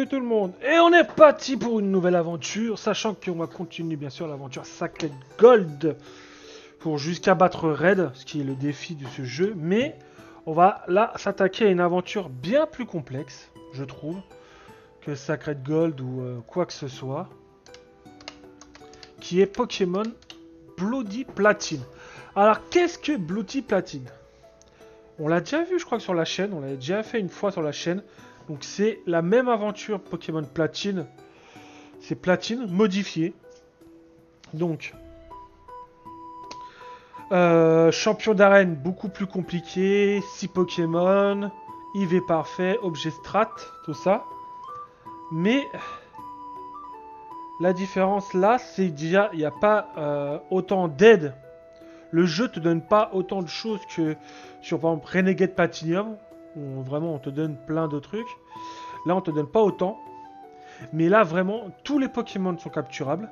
Salut tout le monde. Et on est parti pour une nouvelle aventure, sachant qu'on va continuer bien sûr l'aventure Sacred Gold pour jusqu'à battre Red, ce qui est le défi de ce jeu. Mais on va là s'attaquer à une aventure bien plus complexe, je trouve, que Sacred Gold ou quoi que ce soit, qui est Pokémon Bloody Platine. Alors qu'est-ce que Bloody Platine? On l'a déjà vu je crois que sur la chaîne, on l'a déjà fait une fois sur la chaîne. Donc c'est la même aventure Pokémon Platine. C'est Platine modifié. Donc champion d'arène beaucoup plus compliqué. 6 Pokémon. IV parfait. Objet strat. Tout ça. Mais la différence là c'est déjà il n'y a pas autant d'aide. Le jeu te donne pas autant de choses que sur par exemple Renegade Platinum. Où vraiment on te donne plein de trucs. Là on te donne pas autant. Mais là vraiment tous les Pokémon sont capturables.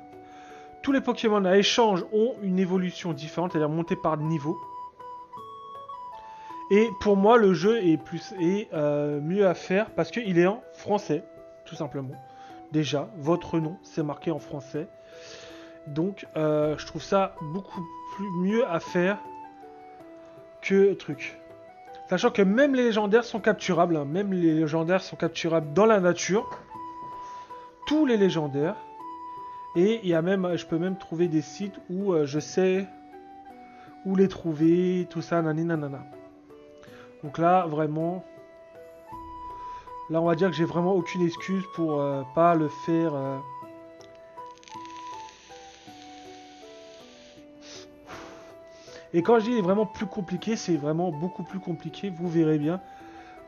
Tous les Pokémon à échange ont une évolution différente, c'est-à-dire montée par niveau. Et pour moi le jeu est mieux à faire parce qu'il est en français, tout simplement. Déjà, votre nom c'est marqué en français. Donc je trouve ça beaucoup mieux à faire que truc. Sachant que même les légendaires sont capturables, hein. Même les légendaires sont capturables dans la nature. Tous les légendaires. Et il y a même, je peux même trouver des sites où je sais où les trouver, tout ça, nanana. Donc là, vraiment, là on va dire que j'ai vraiment aucune excuse pour pas le faire. Et quand je dis vraiment plus compliqué, c'est vraiment beaucoup plus compliqué, vous verrez bien,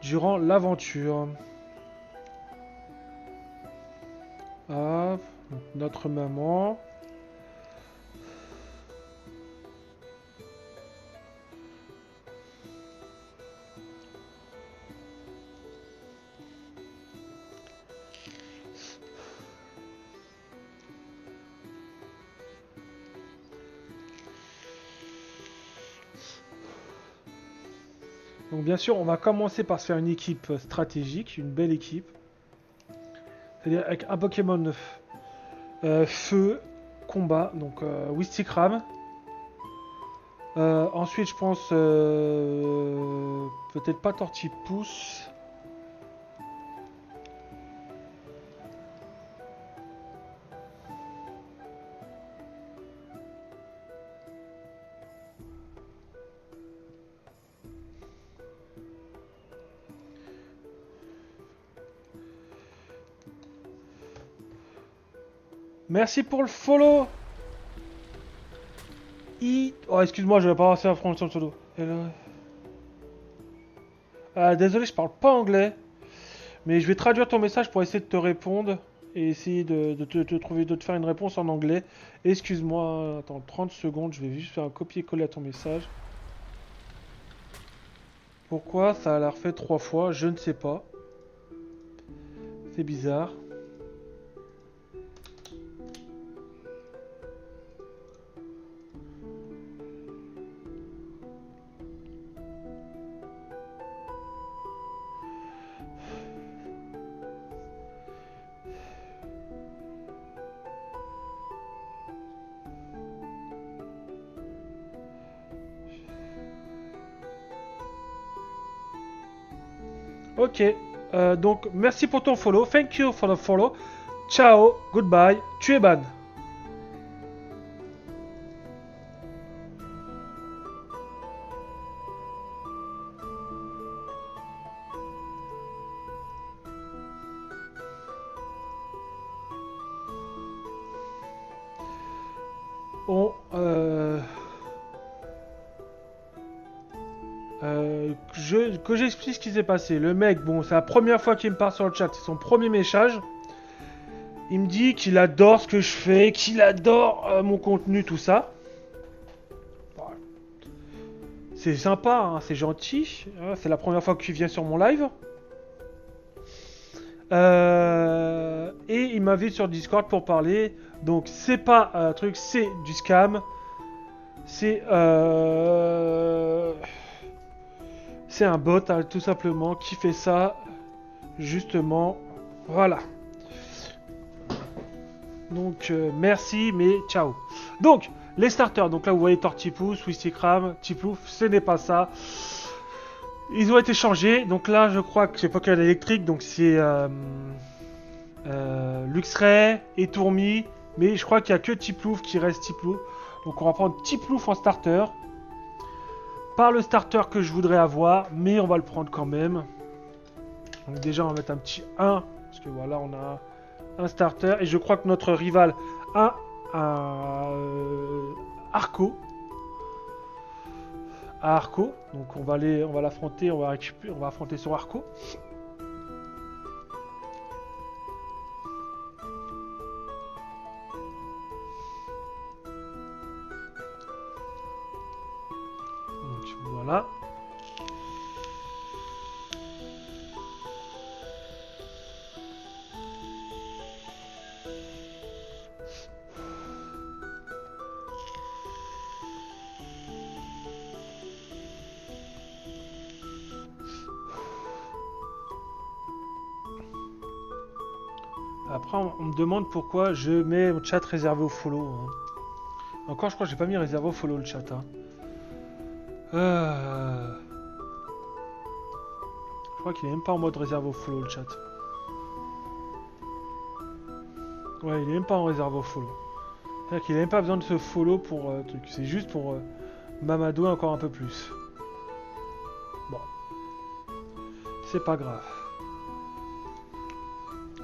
durant l'aventure. Hop, donc notre maman. Donc bien sûr, on va commencer par se faire une équipe stratégique, une belle équipe. C'est-à-dire avec un Pokémon feu, combat, donc Wistikram. Ensuite, je pense peut-être pas Tortipousse. Merci pour le follow. Oh, excuse-moi, je vais pas passer à France sur le solo. Désolé, je parle pas anglais. Mais je vais traduire ton message pour essayer de te répondre. Et essayer de te faire une réponse en anglais. Excuse-moi, attends 30 secondes, je vais juste faire un copier-coller à ton message. Pourquoi ça l'a refait 3 fois? Je ne sais pas. C'est bizarre. Ok, donc merci pour ton follow. Thank you for the follow. Ciao, goodbye. Tu es ban. On, que j'explique ce qui s'est passé. Le mec, bon, c'est la première fois qu'il me parle sur le chat. C'est son premier message. Il me dit qu'il adore ce que je fais, qu'il adore mon contenu, tout ça. C'est sympa, hein, c'est gentil. C'est la première fois qu'il vient sur mon live. Et il m'invite sur Discord pour parler. Donc c'est pas un truc, c'est du scam. C'est un bot, hein, tout simplement, qui fait ça justement Voilà. Donc, merci, mais ciao. Donc, les starters. Donc là, vous voyez Tortipousse, Wistikram, Tiplouf. Ce n'est pas ça. Ils ont été changés. Donc là, je crois que c'est Pokémon électrique. Donc c'est Luxray et Tourmi. Mais je crois qu'il n'y a que Tiplouf qui reste Tiplouf. Donc on va prendre Tiplouf en starter. Pas le starter que je voudrais avoir, mais on va le prendre quand même. Donc déjà, on va mettre un petit 1. Parce que voilà, on a un starter. Et je crois que notre rival a un Arco. À Arco. Donc on va l'affronter, on va affronter sur Arco. Donc voilà. Après, on me demande pourquoi je mets mon chat réservé au follow. Hein. Encore, je crois que j'ai pas mis réservé au follow le chat. Hein. Je crois qu'il est même pas en mode réservé au follow le chat. Ouais, il est même pas en réserve au follow. C'est-à-dire qu'il a même pas besoin de ce follow pour truc. C'est juste pour m'amadouer encore un peu plus. Bon. C'est pas grave.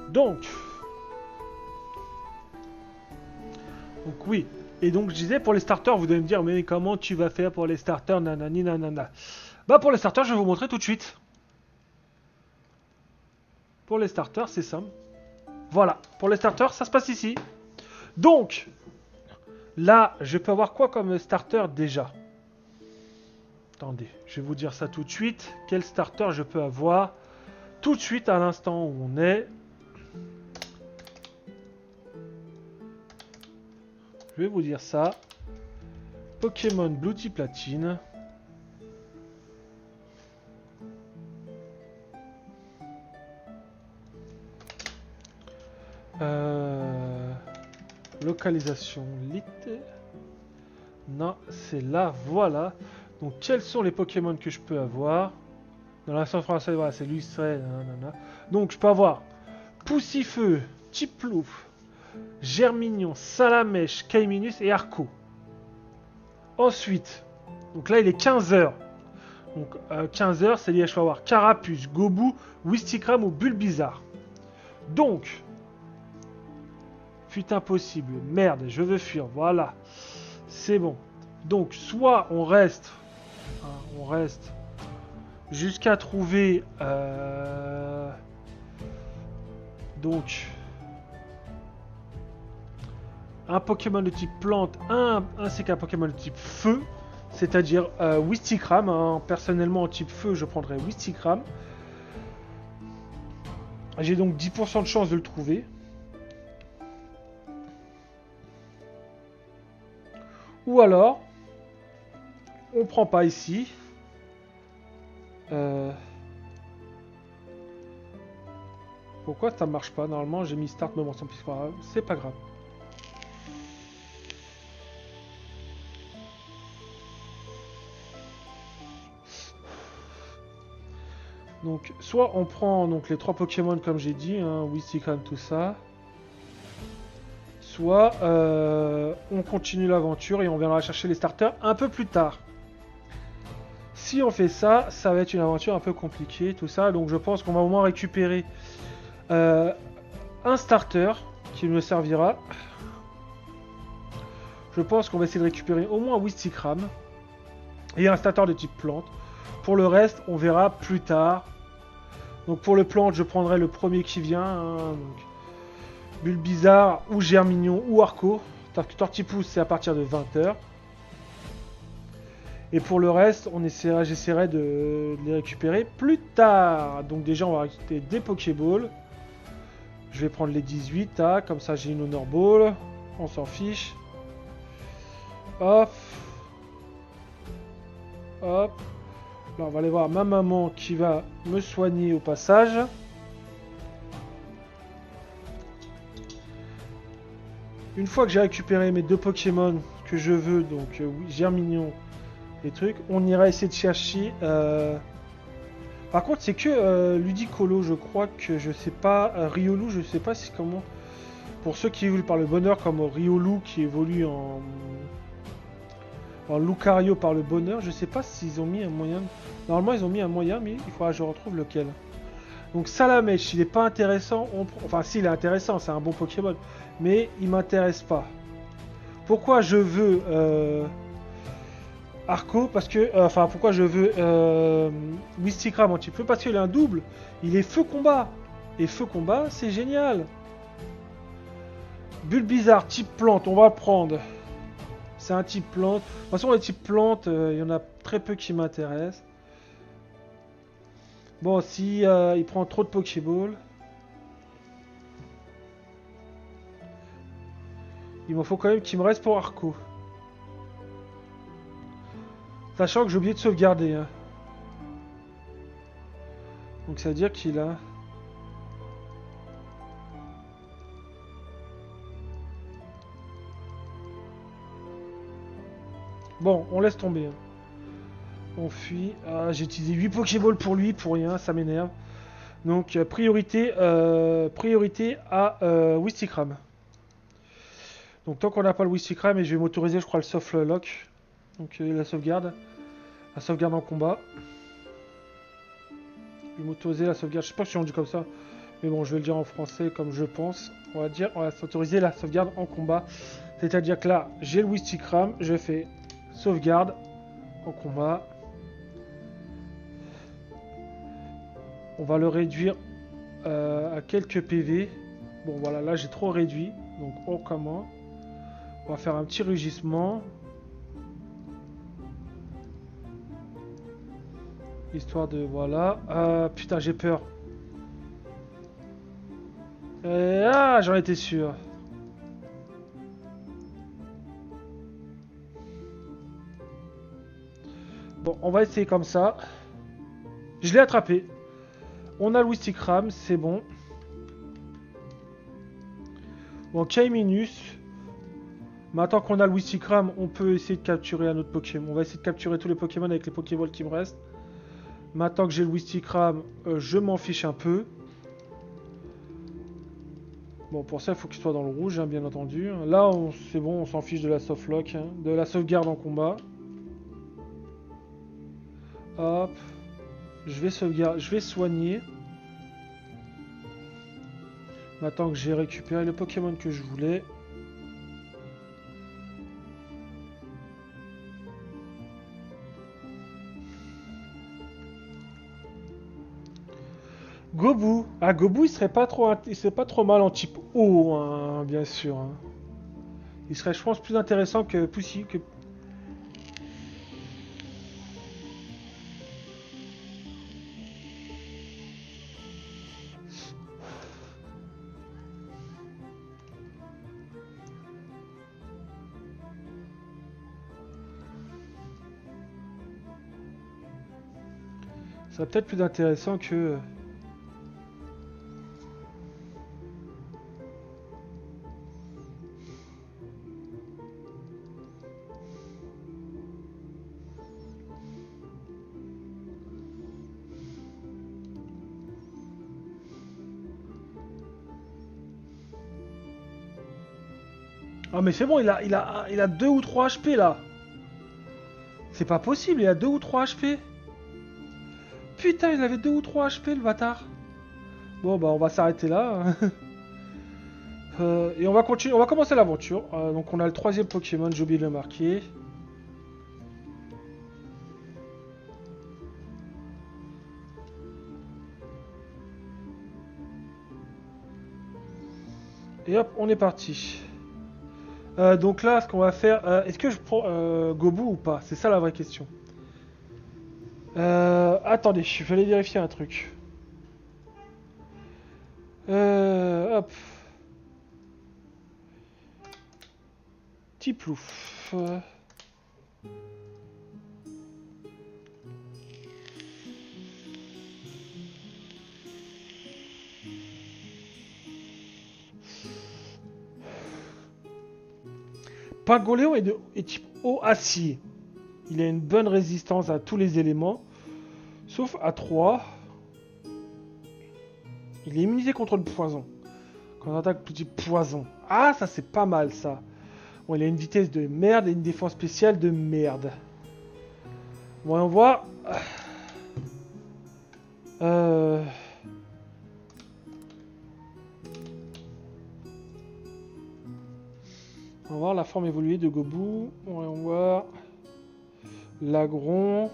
Donc oui. Et donc je disais pour les starters, vous devez me dire mais comment tu vas faire pour les starters, nanani nanana. Bah pour les starters, je vais vous montrer tout de suite. Pour les starters, c'est simple. Voilà, pour les starters, ça se passe ici. Donc, là, je peux avoir quoi comme starter déjà? Attendez, je vais vous dire ça tout de suite. Quel starter je peux avoir tout de suite à l'instant où on est? Je vais vous dire ça. Pokémon Blue Type Platine. Localisation lit. Non, c'est là, voilà. Donc, quels sont les Pokémon que je peux avoir? Dans la version française, voilà, c'est Luxray. Donc, je peux avoir Poussifeu, Tiplouf, Germignon, Salamèche, Kaiminus et Arco. Ensuite, donc là, il est 15h. Donc, 15h, c'est-à-dire je peux avoir Carapuce, Gobu, Wistikram ou Bulbizarre. Donc, fut impossible. Merde, je veux fuir. Voilà. C'est bon. Donc, soit on reste jusqu'à trouver donc un Pokémon de type plante, ainsi qu'un Pokémon de type feu, c'est-à-dire Wistikram. Hein. Personnellement, en type feu, je prendrais Wistikram. J'ai donc 10% de chance de le trouver. Ou alors, on prend pas ici. Pourquoi ça marche pas? Normalement, j'ai mis start moment sans plus. C'est pas grave. Donc, soit on prend donc les 3 Pokémon comme j'ai dit, hein, Wistikram, tout ça. Soit on continue l'aventure et on viendra chercher les starters un peu plus tard. Si on fait ça, ça va être une aventure un peu compliquée, tout ça. Donc je pense qu'on va au moins récupérer un starter qui me servira. Je pense qu'on va essayer de récupérer au moins Wistikram et un starter de type plante. Pour le reste, on verra plus tard. Donc pour le plante, je prendrai le premier qui vient. Hein, donc Bulbizarre ou Germignon ou Arco. Tortipousse, c'est à partir de 20h. Et pour le reste, j'essaierai de les récupérer plus tard. Donc déjà, on va récupérer des Pokéballs. Je vais prendre les 18, hein, comme ça j'ai une Honor Ball. On s'en fiche. Hop. Hop. Là, on va aller voir ma maman qui va me soigner au passage. Une fois que j'ai récupéré mes deux Pokémon que je veux, donc oui, Germignon et trucs, on ira essayer de chercher. Par contre, c'est que Ludicolo, je crois que je sais pas. Riolu, je sais pas si comment. Pour ceux qui évoluent par le bonheur, comme Riolu qui évolue en Lucario par le bonheur, je sais pas s'ils ont mis un moyen. Normalement, ils ont mis un moyen, mais il faudra que je retrouve lequel. Donc Salamèche, il est pas intéressant. Enfin, si, il est intéressant, c'est un bon Pokémon. Mais il m'intéresse pas. Pourquoi je veux Arco? Parce que. Enfin, pourquoi je veux Wistikram un petit peu? Parce qu'il a un double. Il est feu combat. Et feu combat, c'est génial. Bulbizarre, type plante, on va le prendre. C'est un type plante. De toute façon, les types plantes, il y en a très peu qui m'intéressent. Bon, si il prend trop de Pokéball, il m'en faut quand même qu'il me reste pour Arco. Sachant que j'ai oublié de sauvegarder. Hein. Donc ça veut dire qu'il a... Bon, on laisse tomber. Hein. On fuit. Ah, j'ai utilisé 8 Pokéballs pour lui, pour rien, ça m'énerve. Donc priorité à Wistikram. Donc tant qu'on n'a pas le Wistikram, et je vais m'autoriser, je crois, le soft lock. Donc la sauvegarde. La sauvegarde en combat. Je vais m'autoriser la sauvegarde. Je sais pas si on dit comme ça. Mais bon, je vais le dire en français comme je pense. On va s'autoriser la sauvegarde en combat. C'est-à-dire que là, j'ai le Wistikram. Je fais sauvegarde en combat. On va le réduire à quelques PV. Bon, voilà, là j'ai trop réduit. Donc on commence. On va faire un petit rugissement. Histoire de... Voilà. Putain, j'ai peur. Ah, j'en étais sûr. Bon, on va essayer comme ça. Je l'ai attrapé. On a le Wistikram, c'est bon. Bon, Kaiminus. Maintenant qu'on a le Wistikram, on peut essayer de capturer un autre Pokémon. On va essayer de capturer tous les Pokémon avec les Pokéballs qui me restent. Maintenant que j'ai le Wistikram, je m'en fiche un peu. Bon, pour ça, il faut qu'il soit dans le rouge, hein, bien entendu. Là, c'est bon, on s'en fiche de la softlock, hein, de la sauvegarde en combat. Hop. Je vais sauvegarder, je vais soigner. Maintenant que j'ai récupéré le Pokémon que je voulais. Gobu. Ah, Gobu, il serait pas trop mal en type eau, hein, bien sûr. Hein. Il serait, je pense, plus intéressant que Poussy. Ça serait peut-être plus intéressant que... Ah mais c'est bon, il a 2 ou 3 HP là. C'est pas possible, il a 2 ou 3 HP. Putain, il avait 2 ou 3 HP le bâtard. Bon bah on va s'arrêter là. Et on va continuer, on va commencer l'aventure. Donc on a le troisième Pokémon, j'ai oublié de le marquer. Et hop, on est parti. Donc là, ce qu'on va faire... Est-ce que je prends Gobu ou pas? C'est ça la vraie question. Attendez, je vais aller vérifier un truc. Hop. Petit plouf. Pingoléon est type eau acier. Il a une bonne résistance à tous les éléments, sauf à 3. Il est immunisé contre le poison. Quand on attaque petit poison. Ah, ça c'est pas mal ça. Bon, il a une vitesse de merde et une défense spéciale de merde. Bon, on voit. Euh... On va voir la forme évoluée de Gobu. On va voir. Lagron.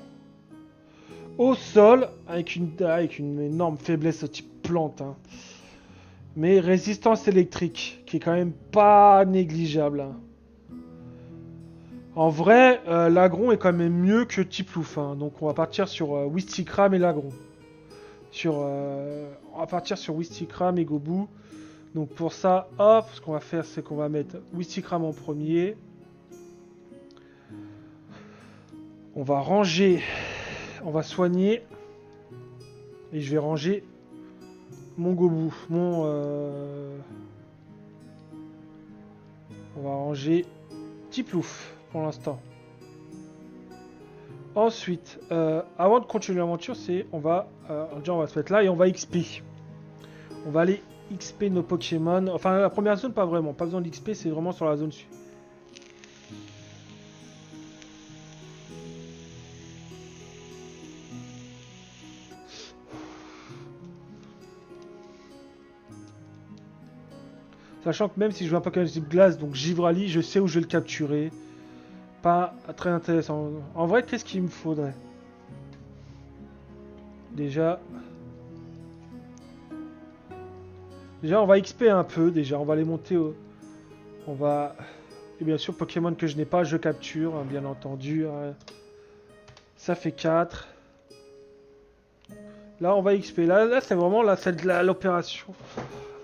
Au sol, avec une énorme faiblesse au type plante. Hein. Mais résistance électrique, qui est quand même pas négligeable. Hein. En vrai, Lagron est quand même mieux que Tiplouf. Hein. Donc on va partir sur Wistikram et Lagron. On va partir sur Wistikram et Gobu. Donc pour ça, hop, ce qu'on va faire, c'est qu'on va mettre Wistikram en premier. On va ranger, on va soigner. Et je vais ranger mon Gobu. On va ranger Tiplouf pour l'instant. Ensuite, avant de continuer l'aventure, on va se mettre là et on va XP. On va aller XP nos Pokémon. Enfin, la première zone, pas vraiment. Pas besoin d'XP, c'est vraiment sur la zone suivante. Sachant que même si je veux un Pokémon type glace, donc Givrali, je sais où je vais le capturer. Pas très intéressant. En vrai, qu'est-ce qu'il me faudrait? Déjà, on va XP un peu. Déjà, on va les monter au... On va... Et bien sûr, Pokémon que je n'ai pas, je capture, hein, bien entendu. Hein. Ça fait 4. Là, on va XP. Là c'est vraiment l'opération.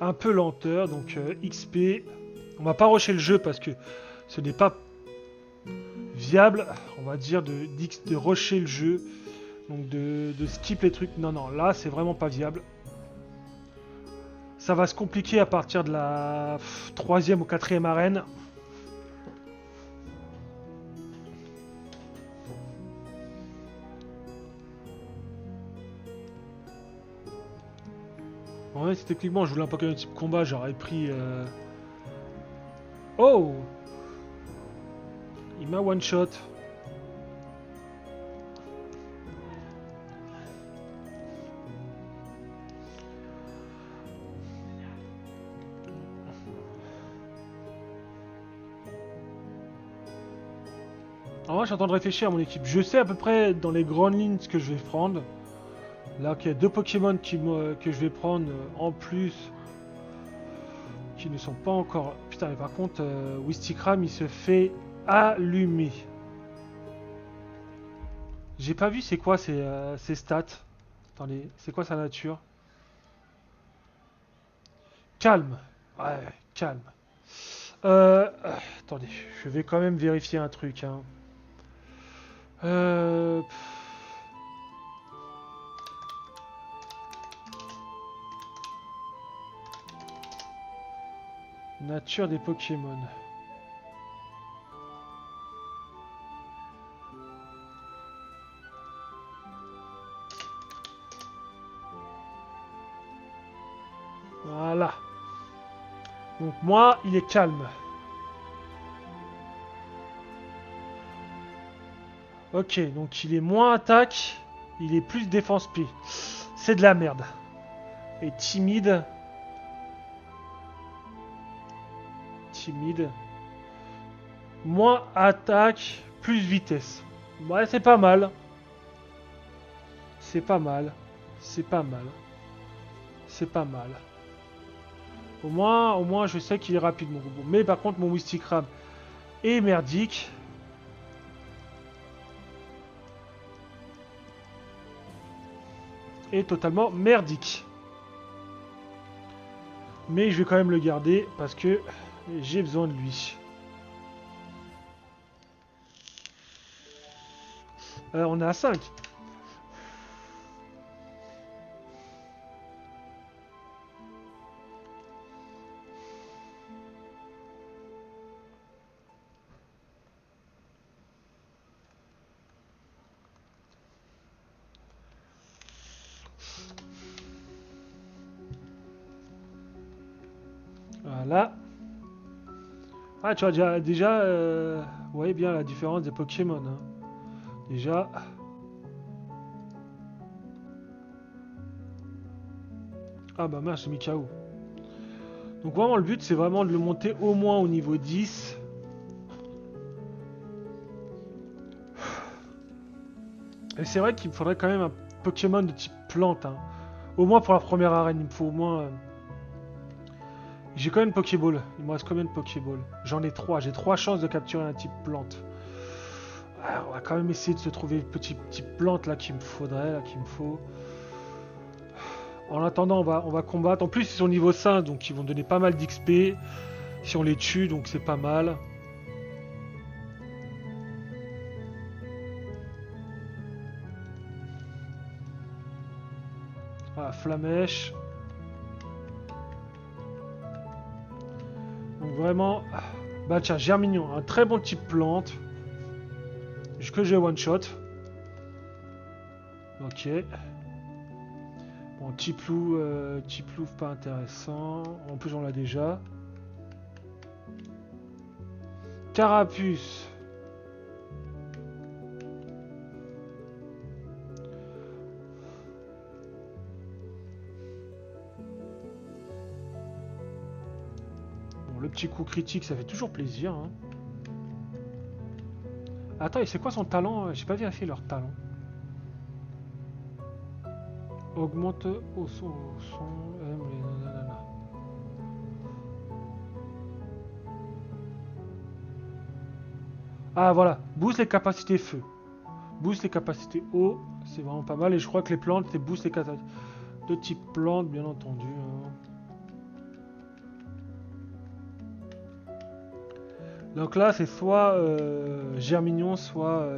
Un peu lenteur, donc XP. On va pas rusher le jeu parce que ce n'est pas viable, on va dire, de rusher le jeu. Donc de skip les trucs. Non, non, là, c'est vraiment pas viable. Ça va se compliquer à partir de la 3e ou 4e arène. En vrai, si techniquement je voulais un Pokémon type combat, j'aurais pris... Oh! Il m'a one-shot. En vrai, je suis en train de réfléchir à mon équipe. Je sais à peu près dans les grandes lignes ce que je vais prendre. Là, il y a 2 Pokémon que je vais prendre en plus. Qui ne sont pas encore... Putain, mais par contre, Wistikram, il se fait allumer. J'ai pas vu c'est quoi ses stats. Attendez, c'est quoi sa nature? Calme. Ouais, calme. Attendez, je vais quand même vérifier un truc. Hein. Euh... Nature des Pokémon. Voilà. Donc moi, il est calme. Ok, donc il est moins attaque, il est plus défense P. C'est de la merde. Et timide. Timide. Moins attaque, plus vitesse. Ouais, c'est pas mal. C'est pas mal. C'est pas mal. C'est pas mal. Au moins, je sais qu'il est rapide, mon robot. Mais par contre, mon Wistikram est merdique. Est totalement merdique. Mais je vais quand même le garder parce que j'ai besoin de lui. On est à 5. Voilà. Ah, tu vois déjà vous voyez bien la différence des Pokémon. Hein. Déjà. Ah bah mince, j'ai mis KO. Donc vraiment le but c'est vraiment de le monter au moins au niveau 10. Et c'est vrai qu'il me faudrait quand même un Pokémon de type plante. Hein. Au moins pour la première arène, il me faut au moins... J'ai combien de Pokéball? Il me reste combien de Pokéball? J'en ai 3. J'ai 3 chances de capturer un type plante. Ah, on va quand même essayer de se trouver une petite plante là qu'il me faudrait, là qu'il me faut. En attendant, on va combattre. En plus, ils sont niveau 5, donc ils vont donner pas mal d'XP si on les tue, donc c'est pas mal. Ah, Flamèche. Donc vraiment... Bah tiens, Germignon, un très bon type plante. Que j'ai one shot. Ok. Bon, Tiplou, Tiplou pas intéressant. En plus, on l'a déjà. Carapuce. Bon, le petit coup critique, ça fait toujours plaisir. Hein. Attends, et c'est quoi son talent? J'ai pas vérifié leur talent. Augmente au son, aime les nanana. Ah voilà, boost les capacités feu. Boost les capacités eau, c'est vraiment pas mal. Et je crois que les plantes, c'est boost les capacités de type plante, bien entendu. Hein. Donc là, c'est soit Germignon, soit...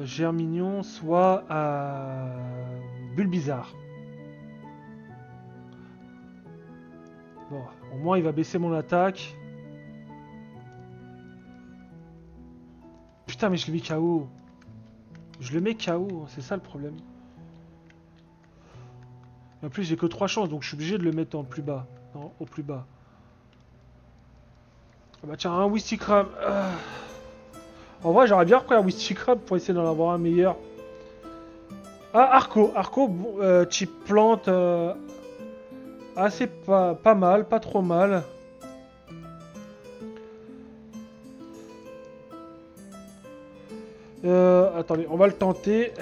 Germignon, soit Bulbizarre. Bon, au moins il va baisser mon attaque. Putain, mais je le mets KO. Je le mets KO, c'est ça le problème. En plus, j'ai que 3 chances, donc je suis obligé de le mettre en plus bas. Non, au plus bas. Ah bah tiens, un Wistikram. En vrai, j'aurais bien repris un Wistikram pour essayer d'en avoir un meilleur. Ah, Arco. Arco, bon, type plante. Assez pas mal, pas trop mal. Attendez, on va le tenter.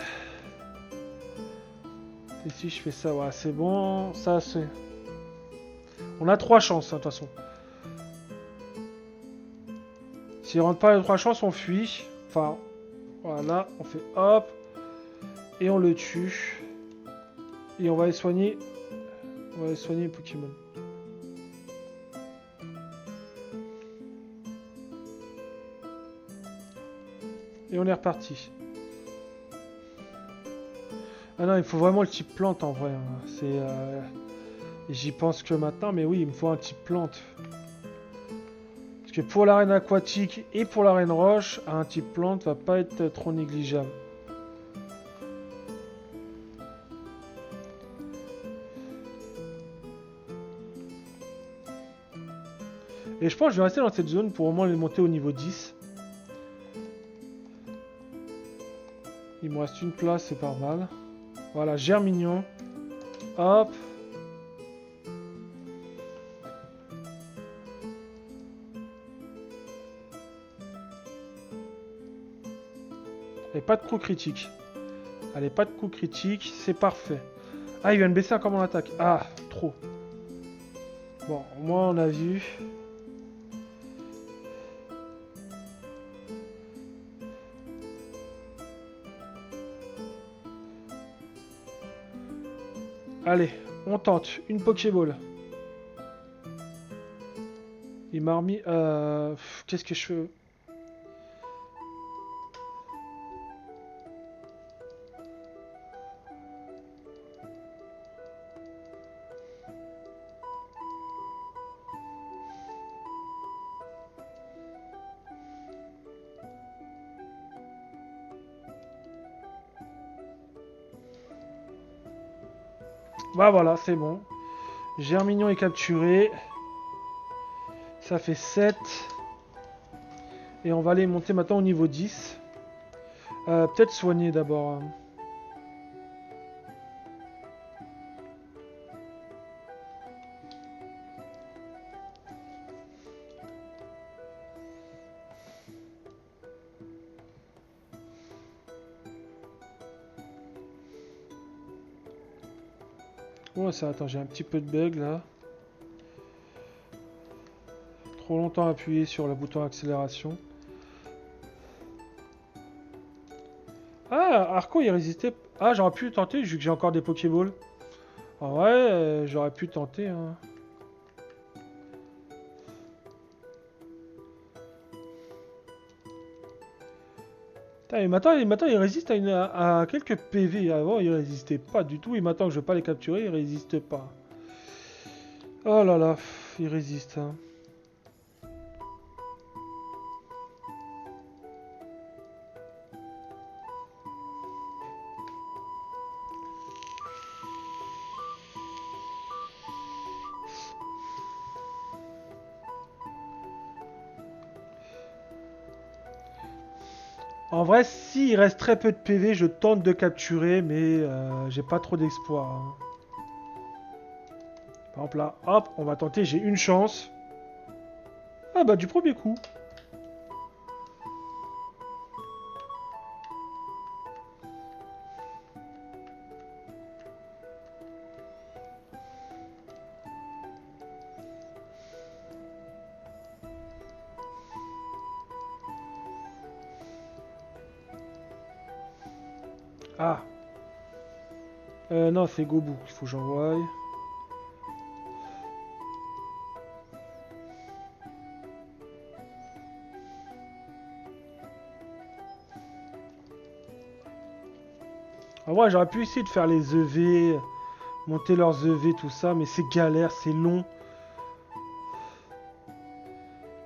Et si je fais ça, ouais, c'est bon. Ça, c'est... On a 3 chances, hein, de toute façon. S'il rentre pas les 3 chances, on fuit. Enfin, voilà, on fait hop. Et on le tue. Et on va les soigner. On va aller soigner les Pokémon. Et on est reparti. Ah non, il faut vraiment le type plante en vrai. Hein. C'est... J'y pense que maintenant, mais oui, il me faut un type plante. Parce que pour l'arène aquatique et pour l'arène roche, un type plante va pas être trop négligeable. Et je pense que je vais rester dans cette zone pour au moins les monter au niveau 10. Il me reste une place, c'est pas mal. Voilà, Germignon. Hop. Et pas de coup critique. Allez, pas de coup critique, c'est parfait. Ah, il vient de baisser encore mon attaque. Ah, trop. Bon, au moins on a vu. Allez, on tente. Une Pokéball. Il m'a remis... Qu'est-ce que je fais? Bah voilà, c'est bon. Germignon est capturé. Ça fait 7. Et on va aller monter maintenant au niveau 10. Peut-être soigner d'abord. Oh ça, attends, j'ai un petit peu de bug là. Trop longtemps appuyé sur le bouton accélération. Ah, Arco il résistait. Ah, j'aurais pu tenter vu que j'ai encore des Pokéballs. En vrai, j'aurais pu tenter. Hein. Putain, et maintenant, il résiste à quelques PV. Avant, il résistait pas du tout. Et maintenant que je veux pas les capturer, il résiste pas. Oh là là, il résiste. Hein. En vrai, s'il reste très peu de PV, je tente de capturer, mais j'ai pas trop d'espoir. Hein. Par exemple là, hop, on va tenter, j'ai une chance. Ah bah du premier coup. Ah, non, c'est Gobu qu'il faut que j'envoie. En vrai, j'aurais pu essayer de faire les EV, monter leurs EV, tout ça, mais c'est galère, c'est long.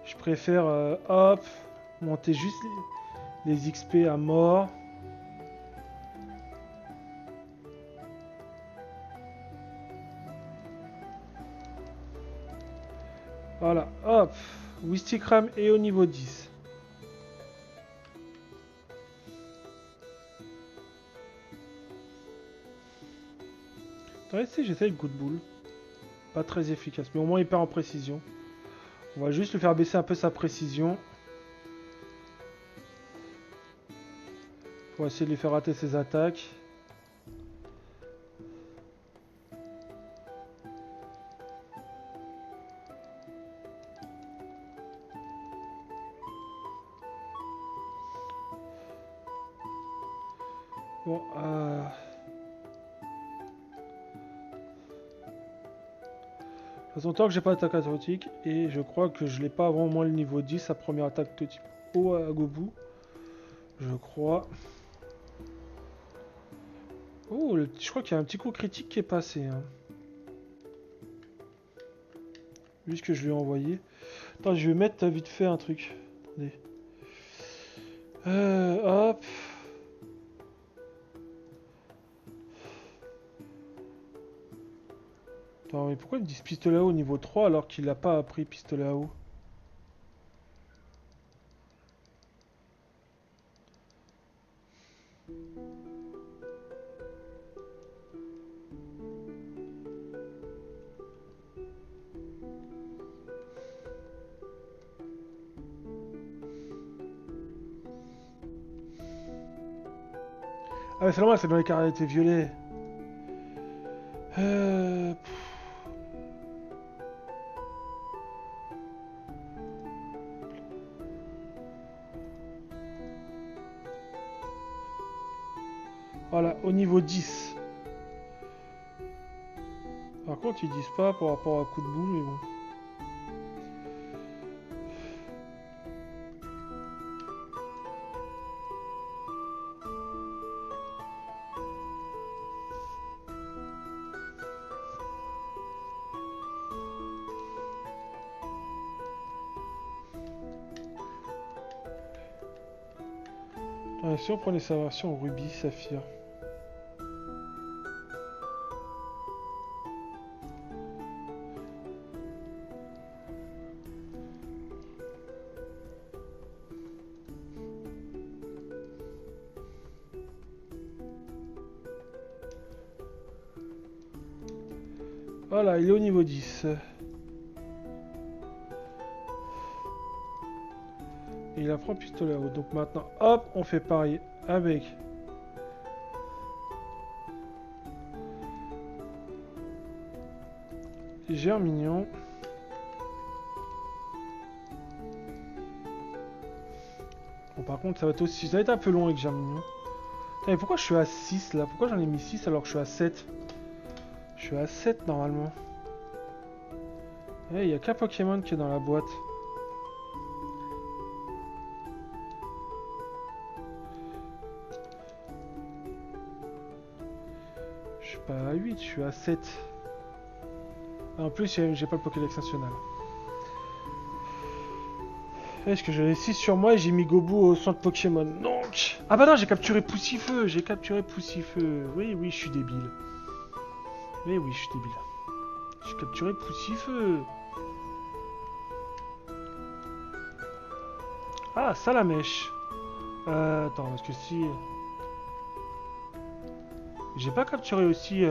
Je préfère, hop, monter juste les XP à mort. Voilà, hop, Wistikram est au niveau 10. Attends, si j'essaye le coup de boule. Pas très efficace, mais au moins il perd en précision. On va juste lui faire baisser un peu sa précision. Pour essayer de lui faire rater ses attaques. Bon, de toute façon, tant que j'ai pas d'attaque automatique, et je crois que je l'ai pas avant au moins le niveau 10, sa première attaque de type eau à Gobu. Je crois. Oh, je crois qu'il y a un petit coup critique qui est passé. Hein. Vu ce que je lui ai envoyé. Attends, je vais mettre vite fait un truc. Attendez. Hop. Attends, mais pourquoi ils me disent pistolet à eau au niveau 3 alors qu'il n'a pas appris pistolet à eau? Ah mais c'est normal, c'est dans les caractéristiques violets. Euh... Voilà, au niveau 10. Par contre, ils disent pas par rapport à coup de boule, mais bon. Ah, si on prenait sa version rubis, saphir. Voilà, il est au niveau 10. Et il apprend pistolet à eau. Donc maintenant, hop, on fait pareil avec Germignon. Bon, par contre, ça va être un peu long avec Germignon. Putain, mais pourquoi je suis à 6 là? Pourquoi j'en ai mis 6 alors que je suis à 7? Je suis à 7 normalement. Il y a qu'un Pokémon qui est dans la boîte. Je suis pas à 8, je suis à 7. En plus, j'ai pas le Pokédex national. Est-ce que j'avais 6 sur moi et j'ai mis Gobu au centre Pokémon? Donc... Ah bah non, j'ai capturé Poussifeu. J'ai capturé Poussifeu. Oui, oui, je suis débile. Oui, oui, je suis débile. J'ai capturé Poussifeu. Ah, Salamèche. Attends, parce que si... J'ai pas capturé aussi...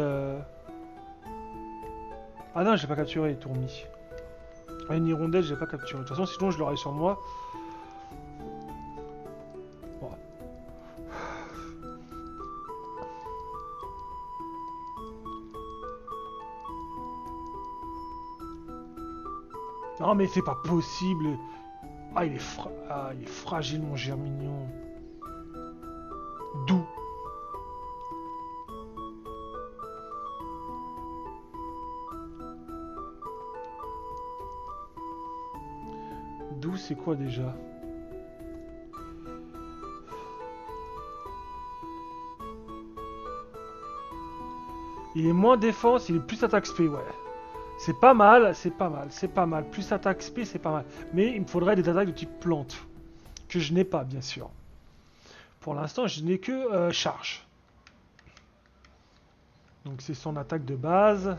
Ah non, j'ai pas capturé Tourmi. Ah, une hirondelle, j'ai pas capturé. De toute façon, sinon je l'aurais sur moi. Bon. Non, mais c'est pas possible. Ah, il est fragile, mon Germignon. Doux. Doux, c'est quoi déjà? Il est moins défense, il est plus attaque spé, ouais. C'est pas mal, c'est pas mal, c'est pas mal. Plus attaque spé, c'est pas mal. Mais il me faudrait des attaques de type plante. Que je n'ai pas, bien sûr. Pour l'instant, je n'ai que charge. Donc c'est son attaque de base,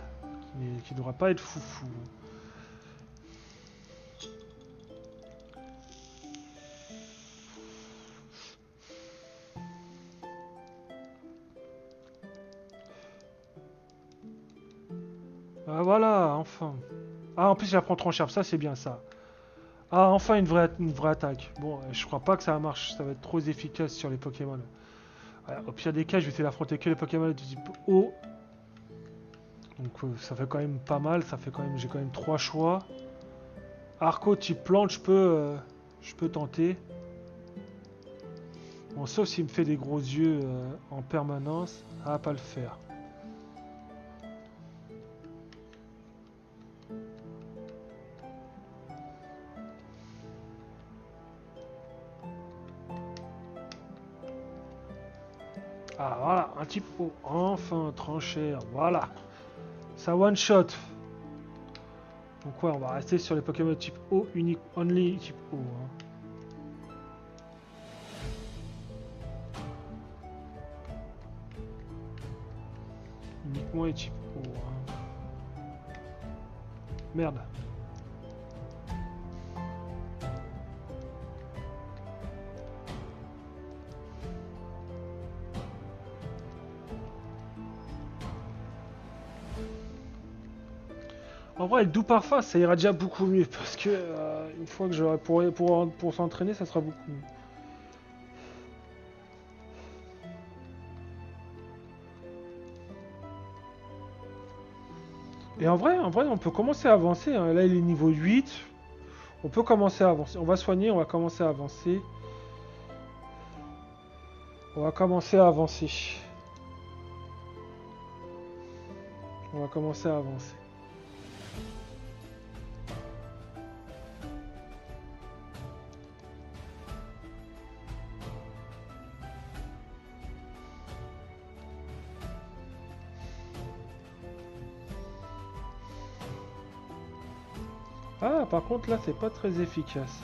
qui ne devra pas être foufou. Ah voilà, enfin. Ah, en plus, il apprend trop cher, ça c'est bien ça. Ah, enfin une vraie attaque. Bon, je crois pas que ça marche, ça va être trop efficace sur les Pokémon. Ouais, au pire des cas, je vais essayer d'affronter que les Pokémon de type eau. Donc ça fait quand même pas mal, j'ai quand même 3 choix. Arco type plante, je peux tenter. Bon, sauf s'il me fait des gros yeux en permanence, ça va pas le faire. Ah voilà, un type eau, enfin tranchère, voilà. Ça one shot. Donc ouais, on va rester sur les Pokémon type eau, unique, only type eau. Hein. Uniquement les types eau. Hein. Merde. En vrai, le doux parfum, ça ira déjà beaucoup mieux parce que une fois que j'aurai pour s'entraîner, ça sera beaucoup mieux. Et en vrai, on peut commencer à avancer. Hein. Là, il est niveau 8. On peut commencer à avancer. On va soigner, on va commencer à avancer. On va commencer à avancer. On va commencer à avancer. Ah, par contre, là, c'est pas très efficace.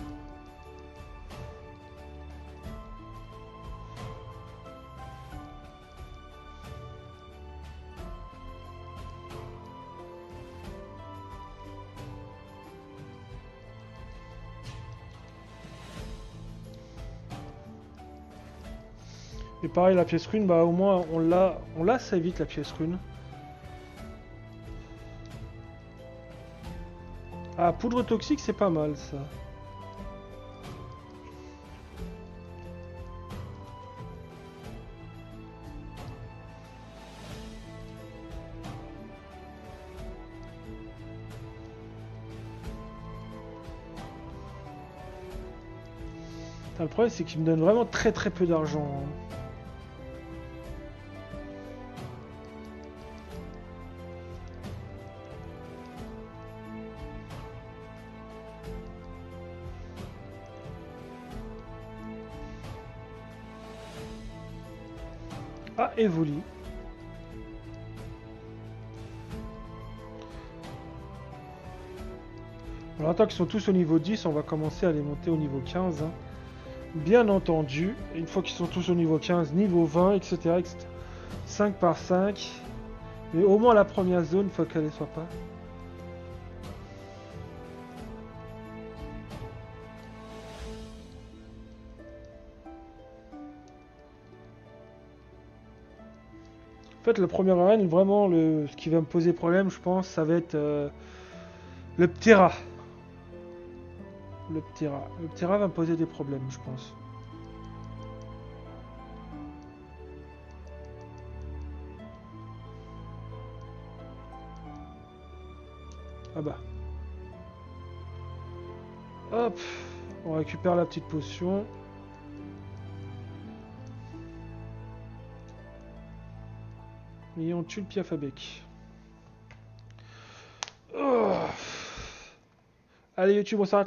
Et pareil, la pièce rune, bah au moins, on l'a assez vite, la pièce rune. Ah, poudre toxique, c'est pas mal ça. Putain, le problème, c'est qu'il me donne vraiment très très peu d'argent, hein. Ah, Evoli. Alors, tant qu'ils sont tous au niveau 10, on va commencer à les monter au niveau 15, hein. Bien entendu, une fois qu'ils sont tous au niveau 15, niveau 20, etc., etc. 5 par 5. Mais au moins la première zone, il faut qu'elle ne soit pas. En fait, la première arène, vraiment, ce qui va me poser problème, je pense, ça va être le Ptera. Le Ptera. Le Ptera va me poser des problèmes, je pense. Ah bah. Hop. On récupère la petite potion. Et on tue le Piafabec. Oh. Allez YouTube, on s'arrête là.